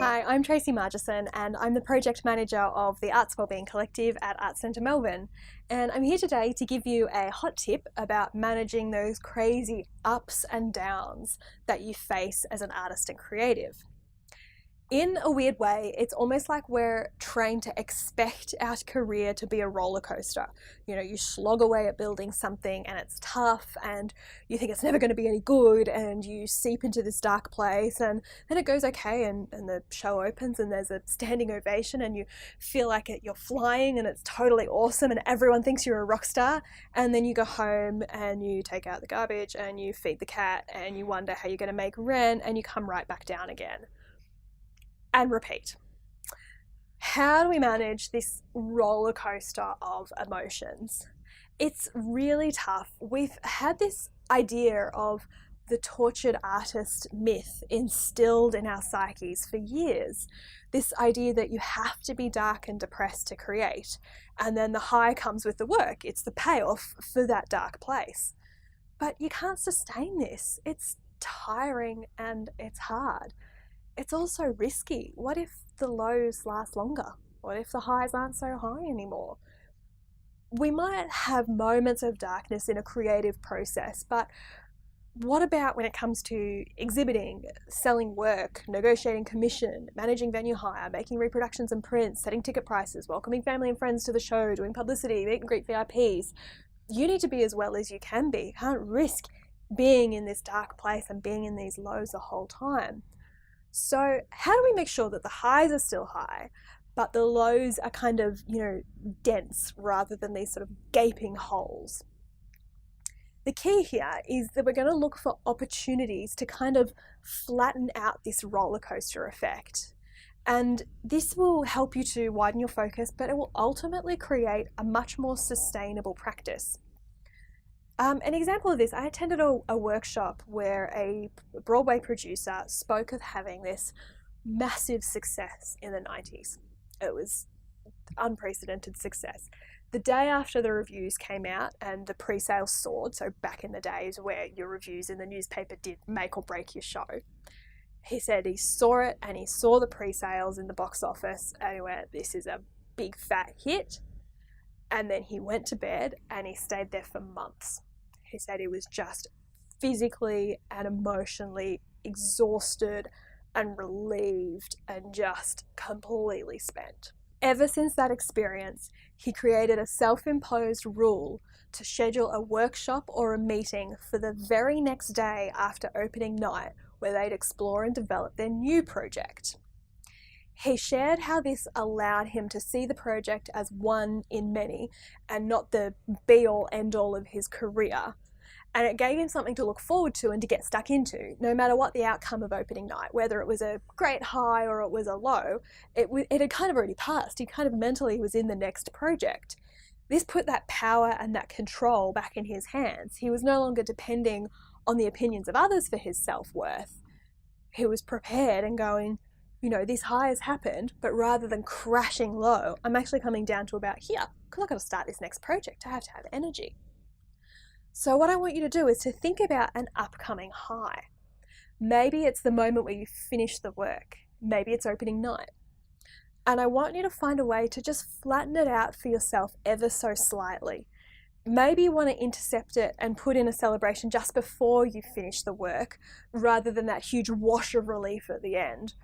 Hi, I'm Tracy Margieson and I'm the project manager of the Arts Wellbeing Collective at Arts Centre Melbourne. And I'm here today to give you a hot tip about managing those crazy ups and downs that you face as an artist and creative. In a weird way, it's almost like we're trained to expect our career to be a roller coaster. You know, you slog away at building something and it's tough and you think it's never going to be any good and you seep into this dark place and then it goes okay and the show opens and there's a standing ovation and you feel like you're flying and it's totally awesome and everyone thinks you're a rock star, and then you go home and you take out the garbage and you feed the cat and you wonder how you're going to make rent and you come right back down again. And repeat. How do we manage this roller coaster of emotions? It's really tough. We've had this idea of the tortured artist myth instilled in our psyches for years. This idea that you have to be dark and depressed to create, and then the high comes with the work. It's the payoff for that dark place. But you can't sustain this. It's tiring and it's hard. It's also risky. What if the lows last longer? What if the highs aren't so high anymore? We might have moments of darkness in a creative process, but what about when it comes to exhibiting, selling work, negotiating commission, managing venue hire, making reproductions and prints, setting ticket prices, welcoming family and friends to the show, doing publicity, meet and greet VIPs? You need to be as well as you can be. You can't risk being in this dark place and being in these lows the whole time. So how do we make sure that the highs are still high, but the lows are kind of, dense rather than these sort of gaping holes? The key here is that we're going to look for opportunities to kind of flatten out this roller coaster effect. And this will help you to widen your focus, but it will ultimately create a much more sustainable practice. An example of this, I attended a workshop where a Broadway producer spoke of having this massive success in the 90s. It was unprecedented success. The day after the reviews came out and the pre-sales soared, so back in the days where your reviews in the newspaper did make or break your show, he said he saw it and he saw the pre-sales in the box office and he went, this is a big fat hit. And then he went to bed and he stayed there for months. He said he was just physically and emotionally exhausted and relieved and just completely spent. Ever since that experience, he created a self-imposed rule to schedule a workshop or a meeting for the very next day after opening night where they'd explore and develop their new project. He shared how this allowed him to see the project as one in many and not the be-all end-all of his career. And it gave him something to look forward to and to get stuck into, no matter what the outcome of opening night, whether it was a great high or it was a low, it had kind of already passed. He kind of mentally was in the next project. This put that power and that control back in his hands. He was no longer depending on the opinions of others for his self-worth. He was prepared and going, this high has happened, but rather than crashing low, I'm actually coming down to about here because I've got to start this next project. I have to have energy. So what I want you to do is to think about an upcoming high. Maybe it's the moment where you finish the work. Maybe it's opening night. And I want you to find a way to just flatten it out for yourself ever so slightly. Maybe you want to intercept it and put in a celebration just before you finish the work, rather than that huge wash of relief at the end.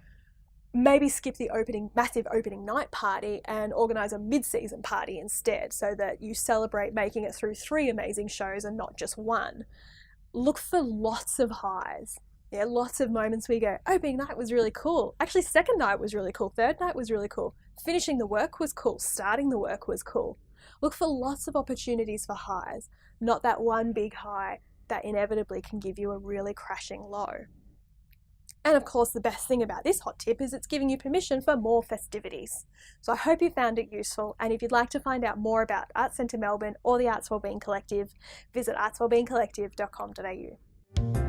Maybe skip the massive opening night party and organise a mid-season party instead so that you celebrate making it through 3 amazing shows and not just one. Look for lots of highs. Yeah, lots of moments where you go, opening night was really cool. Actually, second night was really cool. Third night was really cool. Finishing the work was cool. Starting the work was cool. Look for lots of opportunities for highs, not that one big high that inevitably can give you a really crashing low. And of course, the best thing about this hot tip is it's giving you permission for more festivities. So I hope you found it useful. And if you'd like to find out more about Arts Centre Melbourne or the Arts Wellbeing Collective, visit artswellbeingcollective.com.au.